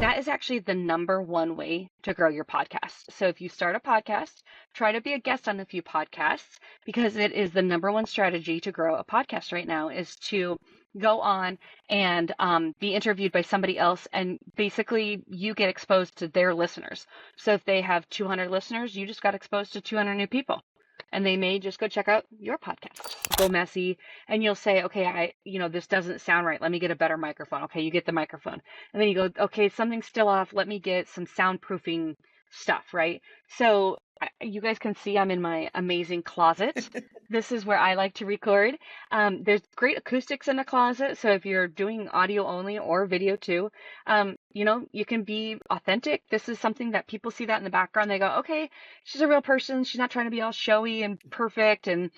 that is actually the number one way to grow your podcast. So if you start a podcast, try to be a guest on a few podcasts because it is the number one strategy to grow a podcast right now is to go on and be interviewed by somebody else. And basically, you get exposed to their listeners. So if they have 200 listeners, you just got exposed to 200 new people. And they may just go check out your podcast. Go messy, and you'll say, okay, this doesn't sound right. Let me get a better microphone. Okay, you get the microphone. And then you go, okay, something's still off. Let me get some soundproofing stuff, right? So you guys can see I'm in my amazing closet. This is where I like to record. There's great acoustics in the closet. So if you're doing audio only or video too, you can be authentic. This is something that people see that in the background. They go, okay, she's a real person. She's not trying to be all showy and perfect. And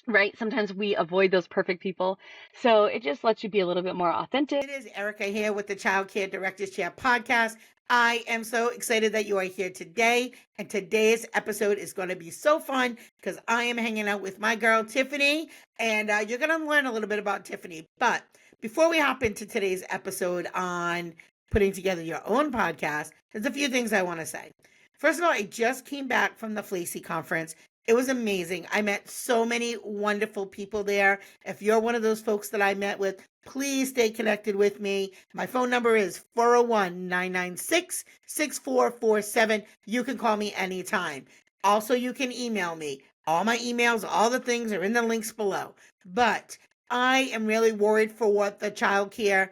right, sometimes we avoid those perfect people. So it just lets you be a little bit more authentic. It is Erica here with the Childcare Directors Chair podcast. I am so excited that you are here today. And today's episode is going to be so fun because I am hanging out with my girl, Tiffany. And you're going to learn a little bit about Tiffany. But before we hop into today's episode on putting together your own podcast, there's a few things I want to say. First of all, I just came back from the Flacy conference. It was amazing. I met so many wonderful people there. If you're one of those folks that I met with, please stay connected with me. My phone number is 401-996-6447. You can call me anytime. Also, you can email me. All my emails, all the things are in the links below. But I am really worried for what the child care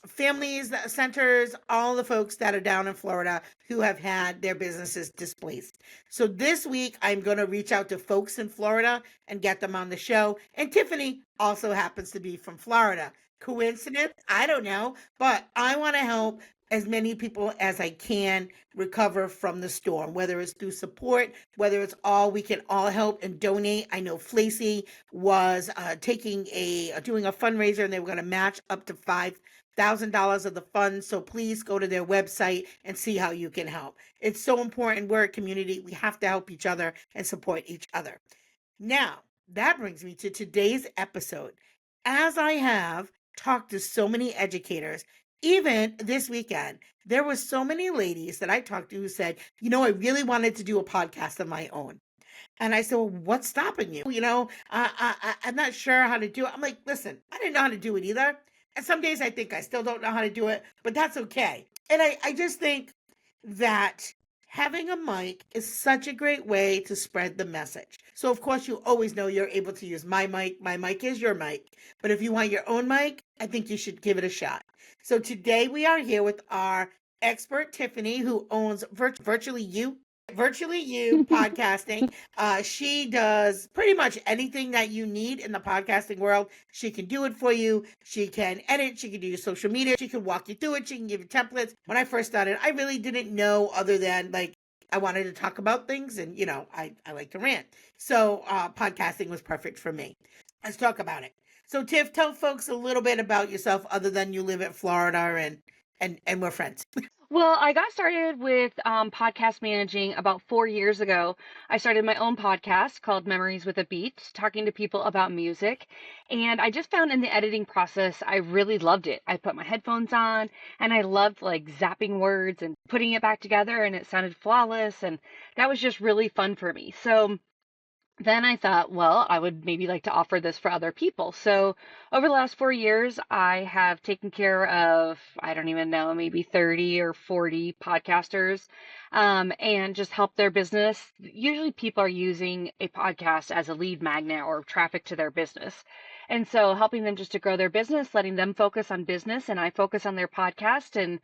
families, centers, all the folks that are down in Florida who have had their businesses displaced. So this week, I'm going to reach out to folks in Florida and get them on the show. And Tiffany also happens to be from Florida. Coincidence? I don't know. But I want to help as many people as I can recover from the storm, whether it's through support, whether it's we can all help and donate. I know Flacy was doing a fundraiser, and they were going to match up to $5,000 of the funds. So please go to their website and see how you can help. It's so important. We're a community. We have to help each other and support each other. Now, that brings me to today's episode. As I have talked to so many educators, even this weekend, there were so many ladies that I talked to who said, I really wanted to do a podcast of my own. And I said, well, what's stopping you? I'm not sure how to do it. I'm like, listen, I didn't know how to do it either. And some days I think I still don't know how to do it, but that's okay. And I just think that having a mic is such a great way to spread the message. So of course you always know you're able to use my mic. My mic is your mic. But if you want your own mic, I think you should give it a shot. So today we are here with our expert, Tiffany, who owns Virtually You podcasting. She does pretty much anything that you need in the podcasting world. She can do it for you. She can edit. She can do your social media. She can walk you through it. She can give you templates. When I first started, I really didn't know other than I wanted to talk about things and, I like to rant. So podcasting was perfect for me. Let's talk about it. So Tiff, tell folks a little bit about yourself other than you live in Florida and we're friends. Well, I got started with podcast managing about 4 years ago. I started my own podcast called Memories with a Beat, talking to people about music. And I just found in the editing process, I really loved it. I put my headphones on and I loved zapping words and putting it back together, and it sounded flawless. And that was just really fun for me. So then I thought, well, I would maybe like to offer this for other people. So over the last 4 years, I have taken care of, I don't even know, maybe 30 or 40 podcasters, and just help their business. Usually people are using a podcast as a lead magnet or traffic to their business. And so helping them just to grow their business, letting them focus on business and I focus on their podcast, and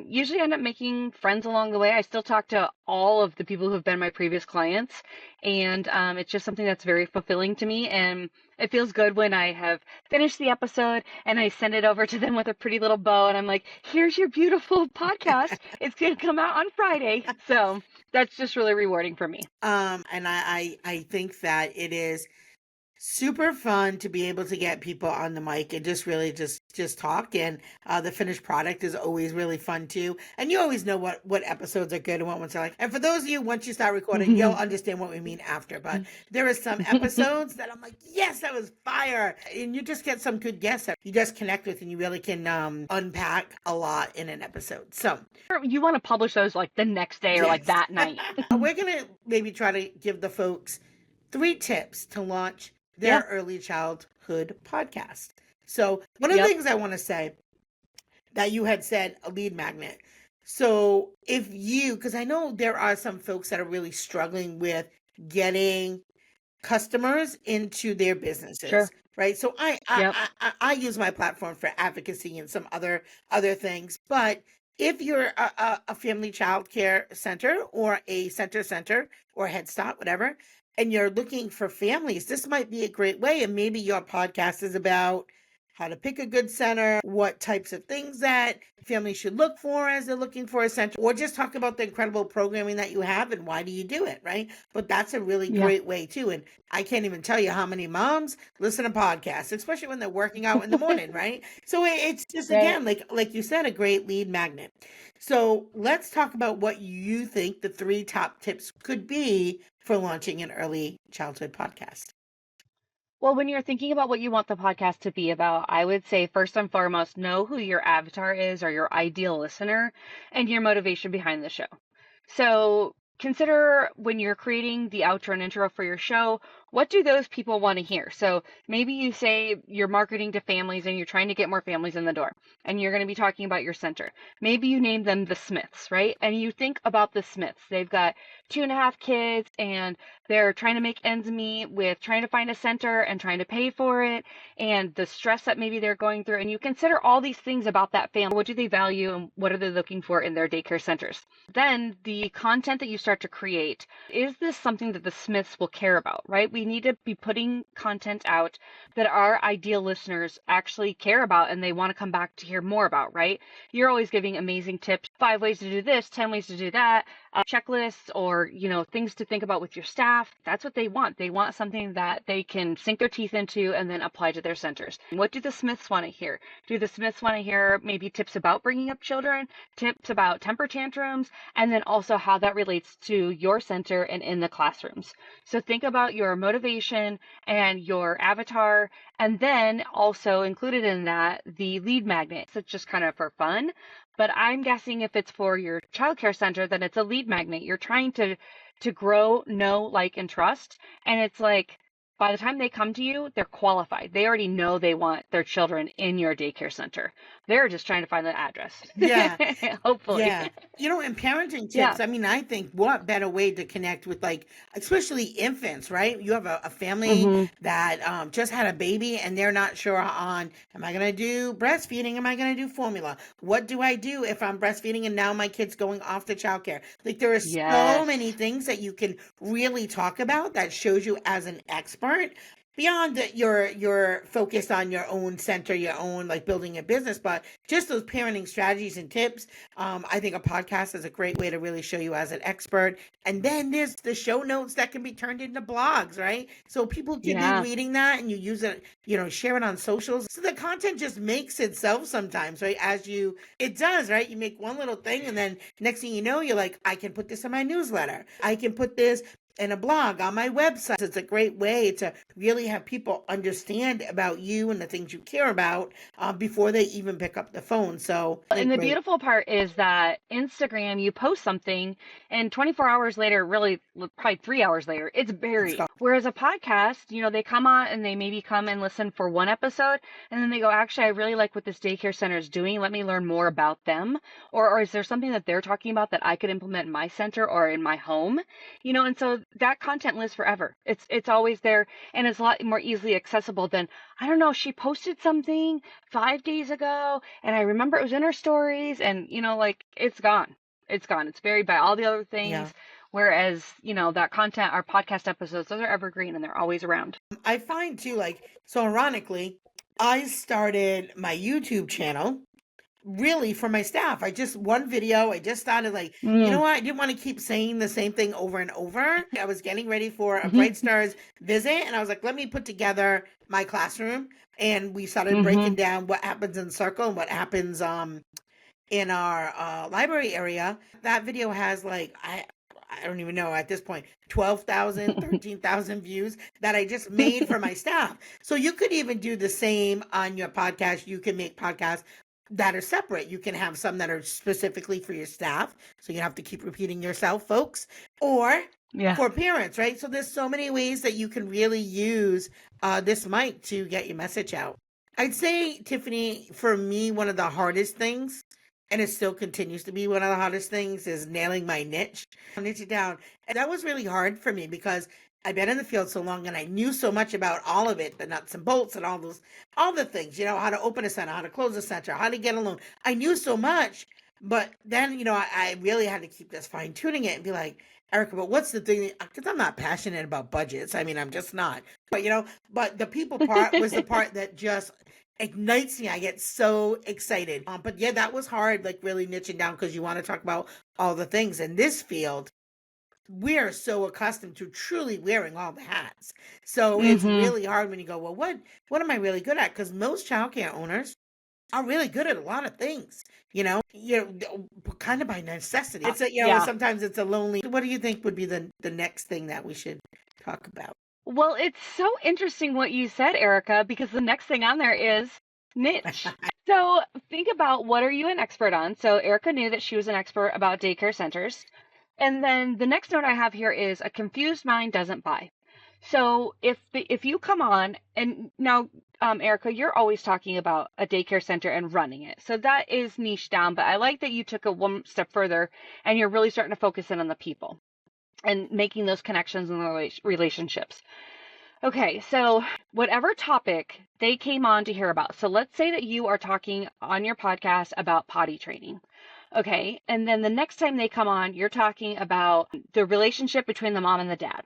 usually end up making friends along the way. I still talk to all of the people who have been my previous clients, and it's just something that's very fulfilling to me. And it feels good when I have finished the episode and I send it over to them with a pretty little bow, and I'm like, here's your beautiful podcast. It's going to come out on Friday. So that's just really rewarding for me. And I think that it is Super fun to be able to get people on the mic and just really just talk, and the finished product is always really fun too, and you always know what episodes are good and what ones are like. And for those of you, once you start recording, you'll understand what we mean after. But there are some episodes that I'm like, yes, that was fire, and you just get some good guests that you just connect with, and you really can unpack a lot in an episode. So You want to publish those like the next day or like yes. that night. We're gonna maybe try to give the folks 3 tips to launch Yeah. their early childhood podcast. So one of the Yep. things I want to say that you had said, a lead magnet. So if you, because I know there are some folks that are really struggling with getting customers into their businesses, Sure. right? So Yep. I use my platform for advocacy and some other things. But if you're a family child care center or a center or Head Start, whatever, and you're looking for families, this might be a great way. And maybe your podcast is about how to pick a good center, what types of things that families should look for as they're looking for a center, or just talk about the incredible programming that you have and why do you do it, right? But that's a really Yeah. great way too. And I can't even tell you how many moms listen to podcasts, especially when they're working out in the morning, right? So it's just, Right. again, like you said, a great lead magnet. So let's talk about what you think the 3 top tips could be for launching an early childhood podcast. Well, when you're thinking about what you want the podcast to be about, I would say first and foremost, know who your avatar is or your ideal listener and your motivation behind the show. So consider when you're creating the outro and intro for your show, what do those people want to hear? So maybe you say you're marketing to families and you're trying to get more families in the door and you're going to be talking about your center. Maybe you name them the Smiths, right? And you think about the Smiths. They've got 2.5 kids and they're trying to make ends meet with trying to find a center and trying to pay for it and the stress that maybe they're going through. And you consider all these things about that family. What do they value and what are they looking for in their daycare centers? Then the content that you start to create, is this something that the Smiths will care about, right? We need to be putting content out that our ideal listeners actually care about and they want to come back to hear more about, right? You're always giving amazing tips, 5 ways to do this, 10 ways to do that, checklists or, things to think about with your staff. That's what they want. They want something that they can sink their teeth into and then apply to their centers. What do the Smiths want to hear? Do the Smiths want to hear maybe tips about bringing up children, tips about temper tantrums, and then also how that relates to your center and in the classrooms? So think about your motivation and your avatar, and then also included in that the lead magnet. So it's just kind of for fun. But I'm guessing if it's for your childcare center, then it's a lead magnet. You're trying to grow, know, like, and trust. And it's like by the time they come to you, they're qualified. They already know they want their children in your daycare center. They're just trying to find the address. Yeah. Hopefully. Yeah. And parenting Yeah. tips, I mean, I think what better way to connect with, like, especially infants, right? You have a family Hmm. that just had a baby and they're not sure on, am I going to do breastfeeding? Am I going to do formula? What do I do if I'm breastfeeding and now my kid's going off to childcare? Like, there are so Yes. many things that you can really talk about that shows you as an expert. Beyond that, you're focused on your own center, your own, like, building a business, but just those parenting strategies and tips. I think a podcast is a great way to really show you as an expert. And then there's the show notes that can be turned into blogs, right? So people can be Yeah. reading that and you use it, share it on socials. So the content just makes itself sometimes, right? It does, right? You make one little thing and then next thing you know, you're like, I can put this in my newsletter. I can put this in a blog on my website. It's a great way to really have people understand about you and the things you care about before they even pick up the phone. So, And the great. beautiful part is that Instagram, you post something, and 24 hours later, really probably 3 hours later, it's It's buried. gone. Whereas a podcast, they come on and they maybe come and listen for one episode, and then they go, actually, I really like what this daycare center is doing. Let me learn more about them. Or is there something that they're talking about that I could implement in my center or in my home? And so that content lives forever. It's always there, and it's a lot more easily accessible than, I don't know, she posted something 5 days ago, and I remember it was in her stories, and like it's gone. It's gone. It's buried by all the other Yeah. things. Whereas, that content, our podcast episodes, those are evergreen and they're always around. I find too, like, so ironically, I started my YouTube channel really for my staff. I just one video, I just started like, you know Mm. what? I didn't want to keep saying the same thing over and over. I was getting ready for a Bright Mhm. Stars visit and I was like, let me put together my classroom and we started breaking Mhm. down what happens in Circle and what happens in our library area. That video has like I don't even know at this point 12,000, 13,000 views that I just made for my staff. So you could even do the same on your podcast. You can make podcasts that are separate. You can have some that are specifically for your staff. So you have to keep repeating yourself, folks, or Yeah. for parents, right? So there's so many ways that you can really use this mic to get your message out. I'd say, Tiffany, for me, one of the hardest things, and it still continues to be one of the hardest things, is nailing my niche. Niche it down. And that was really hard for me because I've been in the field so long and I knew so much about all of it, the nuts and bolts and all the things, how to open a center, how to close a center, how to get a loan. I knew so much, but then, I really had to keep just fine tuning it and be like, Erica, but what's the thing? Because I'm not passionate about budgets. I mean, I'm just not. But, but the people part was the part that just ignites me. I get so excited. But yeah, that was hard, like really niching down because you want to talk about all the things in this field. We are so accustomed to truly wearing all the hats. So it's Mhm. really hard when you go, well, what am I really good at? Because most childcare owners are really good at a lot of things, kind of by necessity. Yeah. Sometimes it's a lonely. What do you think would be the next thing that we should talk about? Well, it's so interesting what you said, Erica, because the next thing on there is niche. So think about, what are you an expert on? So Erica knew that she was an expert about daycare centers. And then the next note I have here is, a confused mind doesn't buy. So if you come on and now, Erica, you're always talking about a daycare center and running it. So that is niche down, but I like that you took it one step further and you're really starting to focus in on the people and making those connections and relationships. Okay, so whatever topic they came on to hear about. So let's say that you are talking on your podcast about potty training. Okay, and then the next time they come on, you're talking about the relationship between the mom and the dad.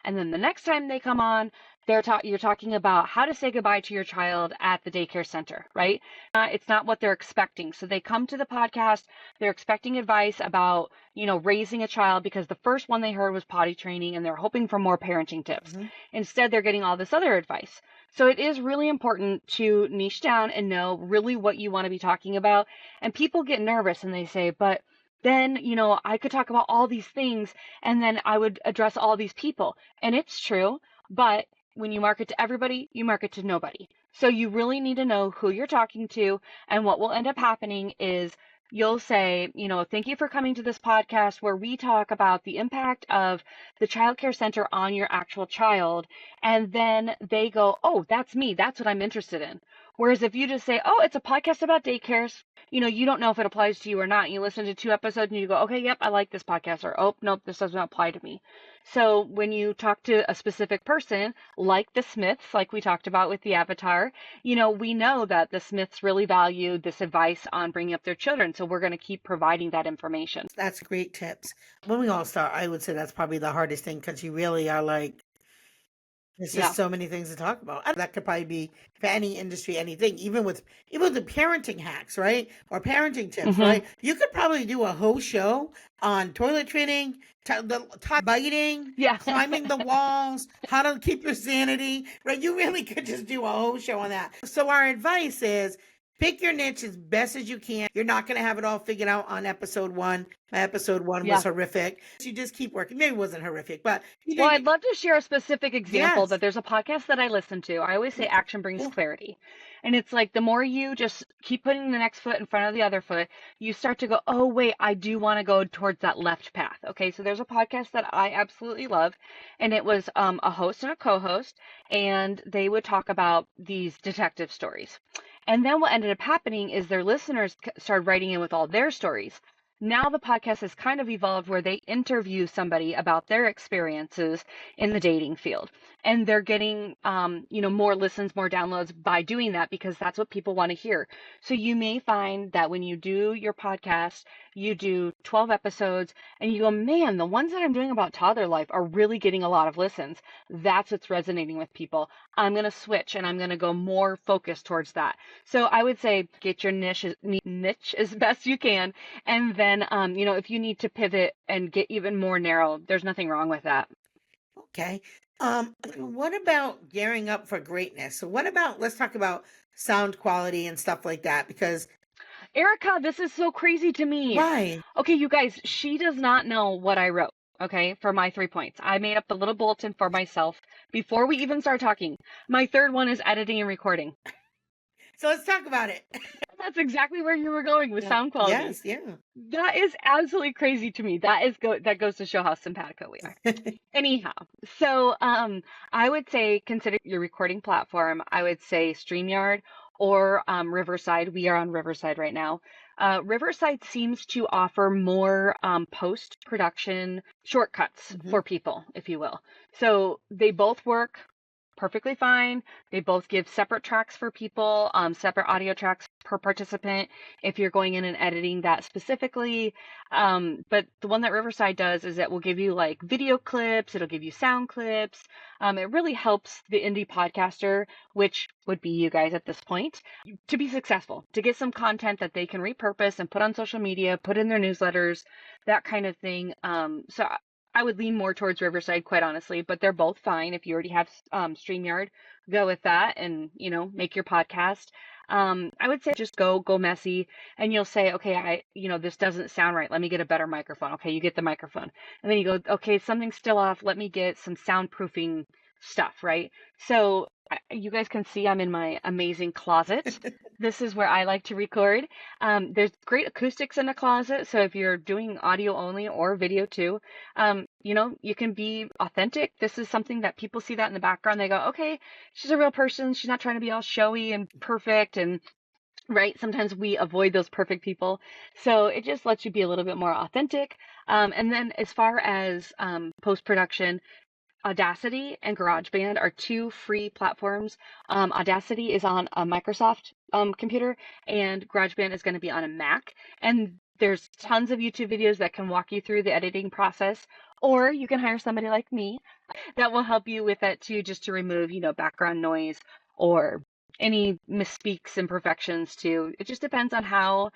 And then the next time they come on, you're talking about how to say goodbye to your child at the daycare center, right? It's not what they're expecting. So they come to the podcast, they're expecting advice about, raising a child because the first one they heard was potty training and they're hoping for more parenting tips. Hmm. Instead, they're getting all this other advice. So it is really important to niche down and know really what you want to be talking about. And people get nervous and they say, but then, I could talk about all these things and then I would address all these people. And it's true, but when you market to everybody, you market to nobody. So you really need to know who you're talking to. And what will end up happening is you'll say, thank you for coming to this podcast where we talk about the impact of the child care center on your actual child. And then they go, oh, that's me. That's what I'm interested in. Whereas if you just say, oh, it's a podcast about daycares, you don't know if it applies to you or not. You listen to 2 episodes and you go, okay, yep, I like this podcast. Or, oh, nope, this doesn't apply to me. So when you talk to a specific person, like the Smiths, like we talked about with the Avatar, we know that the Smiths really value this advice on bringing up their children. So we're going to keep providing that information. That's great tips. When we all start, I would say that's probably the hardest thing because you really are like, there's just Yeah. so many things to talk about. That could probably be for any industry, anything, even with the parenting hacks, right? Or parenting tips, Hmm. right? You could probably do a whole show on toilet training, biting, Yeah. climbing the walls, how to keep your sanity, right? You really could just do a whole show on that. So our advice is pick your niche as best as you can. You're not going to have it all figured out on episode one. My episode one was Yeah. horrific. You just keep working. Maybe it wasn't horrific, but Well, I'd love to share a specific example, yes. that there's a podcast that I listen to. I always say action brings Cool. clarity. And it's like the more you just keep putting the next foot in front of the other foot, you start to go, oh, wait, I do want to go towards that left path. Okay, so there's a podcast that I absolutely love. And it was a host and a co host, and they would talk about these detective stories. And then what ended up happening is their listeners started writing in with all their stories. Now the podcast has kind of evolved where they interview somebody about their experiences in the dating field. And they're getting, more listens, more downloads by doing that because that's what people want to hear. So you may find that when you do your podcast, you do 12 episodes and you go, man, the ones that I'm doing about toddler life are really getting a lot of listens. That's what's resonating with people. I'm going to switch and I'm going to go more focused towards that. So I would say get your niche as best you can. And then, if you need to pivot and get even more narrow, there's nothing wrong with that. Okay. What about gearing up for greatness? So what about, let's talk about sound quality and stuff like that, because Erica, this is so crazy to me. why? Okay, you guys, she does not know what I wrote. Okay, for my 3 points. I made up the little bulletin for myself before we even start talking. My third one is editing and recording. So let's talk about it. That's exactly where you were going with Yeah. sound quality. Yes, yeah. That is absolutely crazy to me. That goes to show how simpatico we are. Anyhow, so I would say consider your recording platform. I would say StreamYard or Riverside. We are on Riverside right now. Riverside seems to offer more post-production shortcuts for people, if you will. So they both work perfectly fine. They both give separate tracks for people, separate audio tracks per participant if you're going in and editing that specifically. But the one that Riverside does is it will give you like video clips, it'll give you sound clips. It really helps the indie podcaster, which would be you guys at this point, to be successful, to get some content that they can repurpose and put on social media, put in their newsletters, that kind of thing. So I would lean more towards Riverside, quite honestly, but they're both fine. If you already have StreamYard, go with that and, make your podcast. I would say just go messy and you'll say, okay, this doesn't sound right. Let me get a better microphone. Okay, you get the microphone. And then you go, okay, something's still off. Let me get some soundproofing stuff, right? So you guys can see I'm in my amazing closet. This is where I like to record. There's great acoustics in the closet. So if you're doing audio only or video too, you can be authentic. This is something that people see that in the background. They go, okay, she's a real person. She's not trying to be all showy and perfect. And right, sometimes we avoid those perfect people. So it just lets you be a little bit more authentic. And then as far as post-production, Audacity and GarageBand are two free platforms. Audacity is on a Microsoft computer, and GarageBand is going to be on a Mac. And there's tons of YouTube videos that can walk you through the editing process, or you can hire somebody like me that will help you with that too, just to remove, background noise or any misspeaks, imperfections too. It just depends on how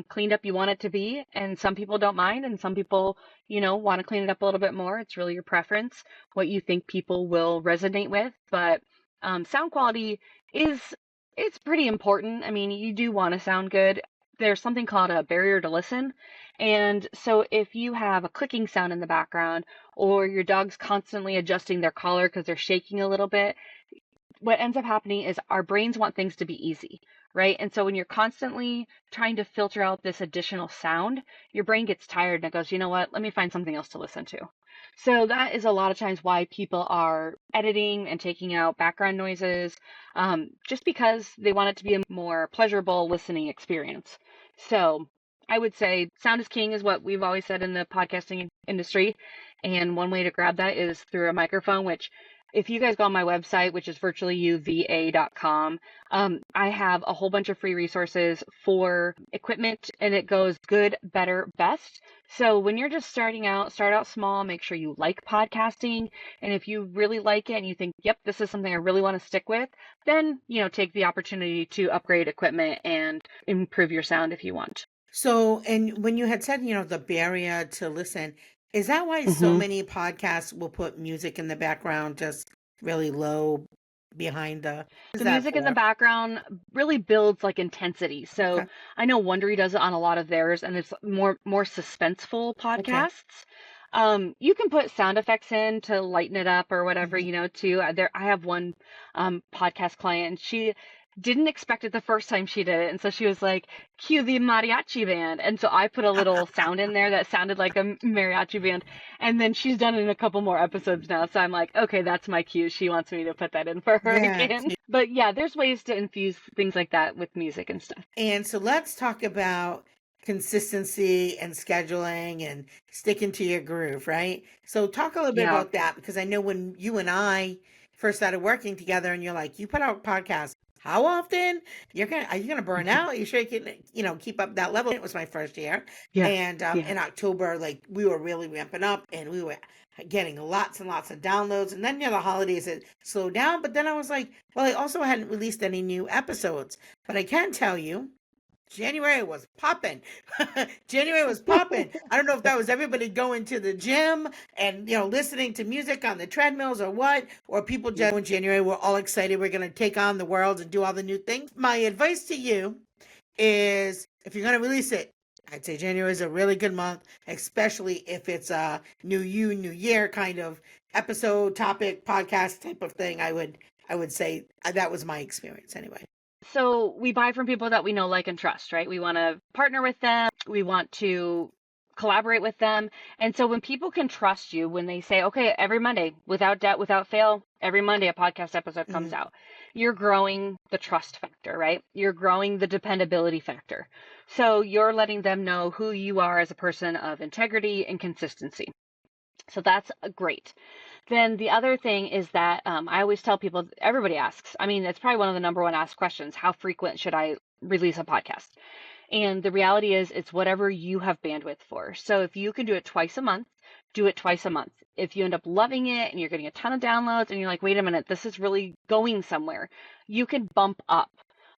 cleaned up you want it to be. And some people don't mind, and some people, want to clean it up a little bit more. It's really your preference, what you think people will resonate with. But sound quality it's pretty important. I mean, you do want to sound good. There's something called a barrier to listen. And so if you have a clicking sound in the background or your dog's constantly adjusting their collar because they're shaking a little bit, what ends up happening is our brains want things to be easy, right? And so when you're constantly trying to filter out this additional sound, your brain gets tired and it goes, you know what, let me find something else to listen to. So that is a lot of times why people are editing and taking out background noises, just because they want it to be a more pleasurable listening experience. So I would say sound is king is what we've always said in the podcasting industry. And one way to grab that is through a microphone, which if you guys go on my website, which is virtuallyuva.com, I have a whole bunch of free resources for equipment, and it goes good, better, best. So when you're just starting out, start out small, make sure you like podcasting. And if you really like it and you think, yep, this is something I really want to stick with, then, take the opportunity to upgrade equipment and improve your sound if you want. So, and when you had said, the barrier to listen, is that why so many podcasts will put music in the background, just really low behind the, what is The that music in the for? background really builds like intensity. So Okay. I know Wondery does it on a lot of theirs, and it's more suspenseful Okay. podcasts. You can put sound effects in to lighten it up or whatever, Mhm. too. I have one podcast client, and she didn't expect it the first time she did it, and so she was like, "Cue the mariachi band," and so I put a little sound in there that sounded like a mariachi band, and then she's done it in a couple more episodes now. So I'm like, okay, that's my cue. She wants me to put that in for her Yeah. again. But yeah, there's ways to infuse things like that with music and stuff. And so let's talk about consistency and scheduling and sticking to your groove, right? So talk a little bit Yeah. about that, because I know when you and I first started working together and you're like, you put out podcasts how often? Are you gonna burn Mhm. out? You sure you can, keep up that level? It was my first year. Yeah. And Yeah. in October, like, we were really ramping up and we were getting lots and lots of downloads. And then near the holidays it slowed down. But then I was like, well, I also hadn't released any new episodes. But I can tell you, January was popping. January was popping. I don't know if that was everybody going to the gym and listening to music on the treadmills or what, or people just in January were all excited. We're going to take on the world and do all the new things. My advice to you is, if you're going to release it, I'd say January is a really good month, especially if it's a new you, new year kind of episode, topic, podcast type of thing. I would say that was my experience anyway. So we buy from people that we know, like, and trust, right? We want to partner with them. We want to collaborate with them. And so when people can trust you, when they say, okay, every Monday, without doubt, without fail, every Monday a podcast episode comes Mhm. out, you're growing the trust factor, right? You're growing the dependability factor. So you're letting them know who you are as a person of integrity and consistency. So that's great. Then the other thing is that I always tell people, everybody asks, I mean, it's probably one of the number one asked questions: how frequent should I release a podcast? And the reality is, it's whatever you have bandwidth for. So if you can do it twice a month, do it twice a month. If you end up loving it and you're getting a ton of downloads and you're like, wait a minute, this is really going somewhere, you can bump up.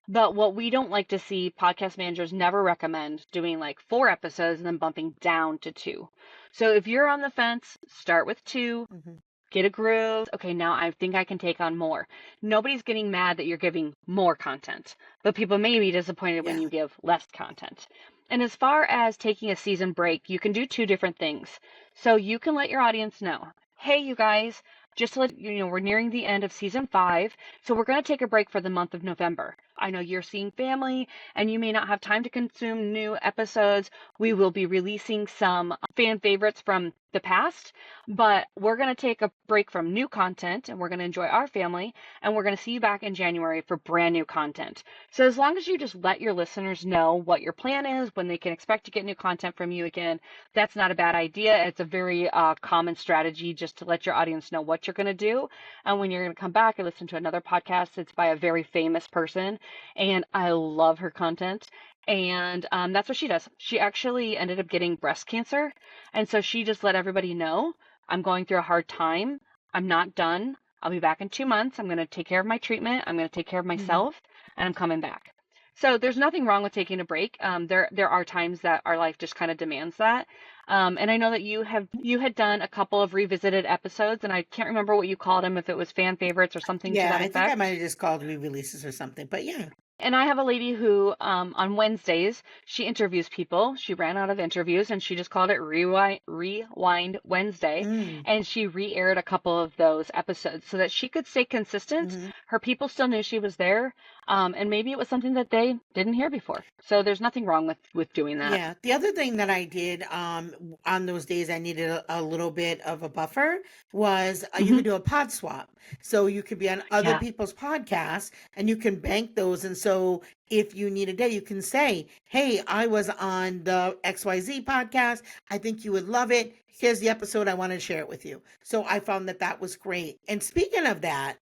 But what we don't like to see, podcast managers never recommend doing like 4 episodes and then bumping down to 2. So if you're on the fence, start with 2, Mhm. get a groove. Okay, now I think I can take on more. Nobody's getting mad that you're giving more content, but people may be disappointed when Yeah. you give less content. And as far as taking a season break, you can do 2 different things. So you can let your audience know, hey, you guys, just to let you know, we're nearing the end of season 5, so we're going to take a break for the month of November. I know you're seeing family and you may not have time to consume new episodes. We will be releasing some fan favorites from the past, but we're going to take a break from new content and we're going to enjoy our family, and we're going to see you back in January for brand new content. So as long as you just let your listeners know what your plan is, when they can expect to get new content from you again, that's not a bad idea. It's a very common strategy, just to let your audience know what you're going to do. And when you're going to come back and listen to another podcast, it's by a very famous person, and I love her content. And that's what she does. She actually ended up getting breast cancer. And so she just let everybody know, I'm going through a hard time. I'm not done. I'll be back in 2 months. I'm going to take care of my treatment. I'm going to take care of Mhm. myself, and I'm coming back. So there's nothing wrong with taking a break. There are times that our life just kind of demands that. And I know that you had done a couple of revisited episodes, and I can't remember what you called them, if it was fan favorites or something to Yeah, that I think I might effect. have just called re-releases or something, but yeah. And I have a lady who, on Wednesdays, she interviews people. She ran out of interviews and she just called it Rewind Wednesday. Mm. And she re-aired a couple of those episodes so that she could stay consistent. Mhm. Her people still knew she was there. And maybe it was something that they didn't hear before. So there's nothing wrong with doing that. Yeah. The other thing that I did on those days I needed a little bit of a buffer was you Hmm. could do a pod swap. So you could be on other Yeah. people's podcasts and you can bank those. And so if you need a day, you can say, hey, I was on the XYZ podcast. I think you would love it. Here's the episode. I want to share it with you. So I found that that was great. And speaking of that,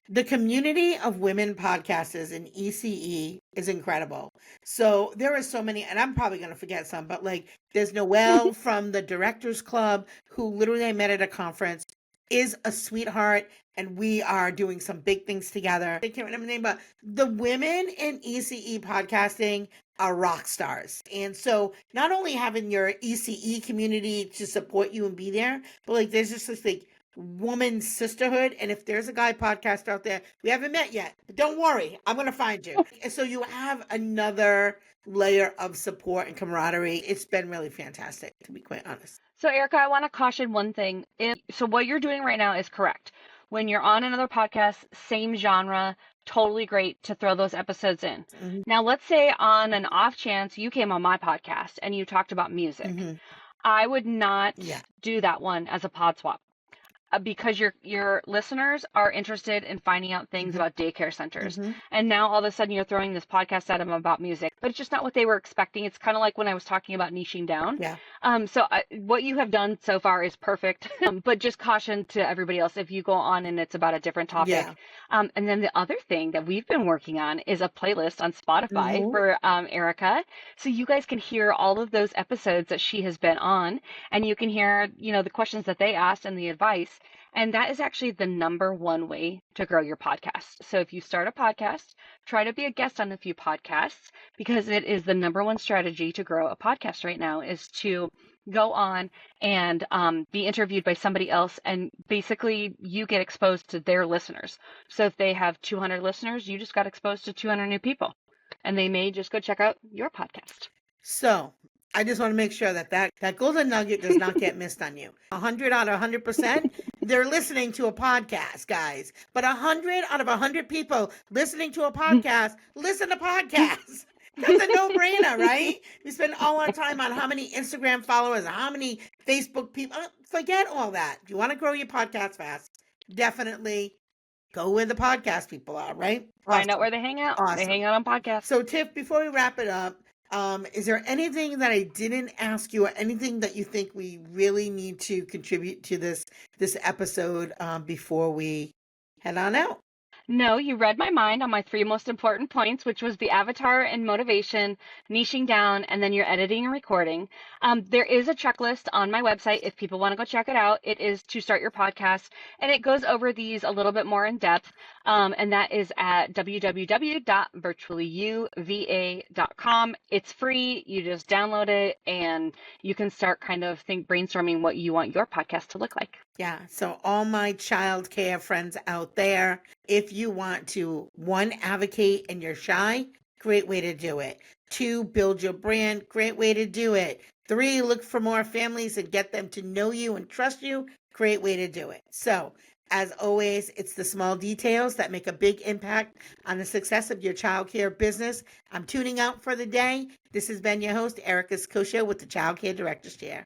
the community of women podcasters in ECE is incredible. So there are so many, and I'm probably going to forget some, but like there's Noelle from the Directors Club, who literally I met at a conference, is a sweetheart, and we are doing some big things together. I can't remember the name, but the women in ECE podcasting are rock stars. And so not only having your ECE community to support you and be there, but like there's just this like woman sisterhood. And if there's a guy podcast out there we haven't met yet, don't worry, I'm going to find you. And so you have another layer of support and camaraderie. It's been really fantastic, to be quite honest. So, Erica, I want to caution one thing. So what you're doing right now is correct. When you're on another podcast, same genre, totally great to throw those episodes in. Hmm. Now, let's say on an off chance you came on my podcast and you talked about music. Hmm. I would not Yeah. do that one as a pod swap. because your listeners are interested in finding out things Mm-hmm. about daycare centers. Mm-hmm. And now all of a sudden you're throwing this podcast at them about music, but it's just not what they were expecting. It's kind of like when I was talking about niching down. Yeah. What you have done so far is perfect. But just caution to everybody else if you go on and it's about a different Yeah. topic. And then the other thing that we've been working on is a playlist on Spotify Mm-hmm. for Erica. So you guys can hear all of those episodes that she has been on, and you can hear, the questions that they asked and the advice. And that is actually the number one way to grow your podcast. So if you start a podcast, try to be a guest on a few podcasts, because it is the number one strategy to grow a podcast right now is to go on and be interviewed by somebody else, and basically you get exposed to their listeners. So if they have 200 listeners, you just got exposed to 200 new people, and they may just go check out your podcast. So I just want to make sure that golden nugget does not get missed on you. 100 out of 100%, they're listening to a podcast, guys. But 100 out of 100 people listening to a podcast, listen to podcasts. That's a no-brainer, right? We spend all our time on how many Instagram followers, how many Facebook people. Forget all that. If you want to grow your podcast fast, definitely go where the podcast people are, right? Find out Awesome. where they hang out. Awesome. They hang out on podcasts. So, Tiff, before we wrap it up, is there anything that I didn't ask you, or anything that you think we really need to contribute to this episode before we head on out? No, you read my mind on my three most important points, which was the avatar and motivation, niching down, and then your editing and recording. There is a checklist on my website if people want to go check it out. It is to start your podcast, and it goes over these a little bit more in depth. And that is at www.virtuallyouva.com. It's free. You just download it, and you can start kind of brainstorming what you want your podcast to look like. Yeah. So all my childcare friends out there, if you want to, 1, advocate and you're shy, great way to do it. 2, build your brand, great way to do it. 3, look for more families and get them to know you and trust you, great way to do it. So as always, it's the small details that make a big impact on the success of your childcare business. I'm tuning out for the day. This has been your host, Erica Scotia with the Childcare Director's Chair.